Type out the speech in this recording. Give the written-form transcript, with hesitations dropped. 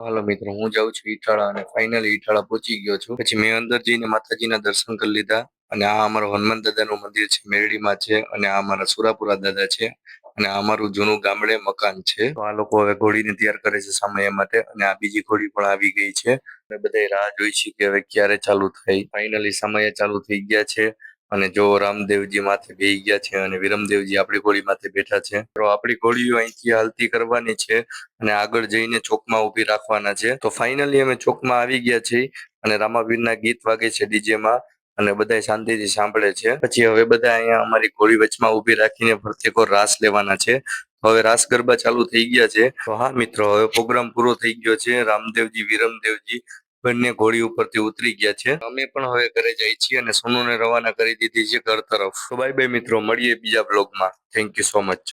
હાલો મિત્રો, હું જાઉં છું ઈટાળા અને ફાઇનલી ઈટાળા પહોંચી ગયો છું. પછી મેં અંદર જઈને માતાજીના દર્શન કરી લીધા અને આ અમારું હનુમાન દાદાનું મંદિર છે, મેરડીમાં છે અને આ અમારા સુરાપુરા દાદા છે અને આ અમારું જૂનું ગામડે મકાન છે. તો આ લોકો હવે ઘોડીને તૈયાર કરે છે સમય માટે અને આ બીજી ઘોડી પણ આવી ગઈ છે. અમે બધા રાહ જોઈ છે કે હવે ક્યારે ચાલુ થાય. ફાઇનલી સમયે ચાલુ થઈ ગયા છે અને જો રામદેવજી માથે બેહી ગયા છે અને વિરમદેવજી આપણી ઘોડી માથે બેઠા છે. તો આપણી ઘોડીઓ અહીંથી હાલતી કરવાની છે અને આગળ જઈને ચોકમાં ઊભી રાખવાના છે. તો ફાઇનલી અમે ચોકમાં આવી ગયા છીએ અને રામાવીરના ગીત વાગે છે ડીજેમાં અને બધા શાંતિથી સાંભળે છે. પછી હવે બધા અહીંયા અમારી ઘોડી વચમાં ઊભી રાખીને ફરતેકો રાસ લેવાના છે. હવે રાસ ગરબા ચાલુ થઈ ગયા છે. તો હા મિત્રો, હવે પ્રોગ્રામ પૂરો થઈ ગયો છે. રામદેવજી વિરમદેવજી બંને ઘોડી ઉપરથી ઉતરી ગયા છે. અમે પણ હવે ઘરે જઈએ છીએ અને સોનુને રવાના કરી દીધી છે ઘર તરફ. તો બાય બાય મિત્રો, મળીએ બીજા બ્લોગમાં. Thank you so much.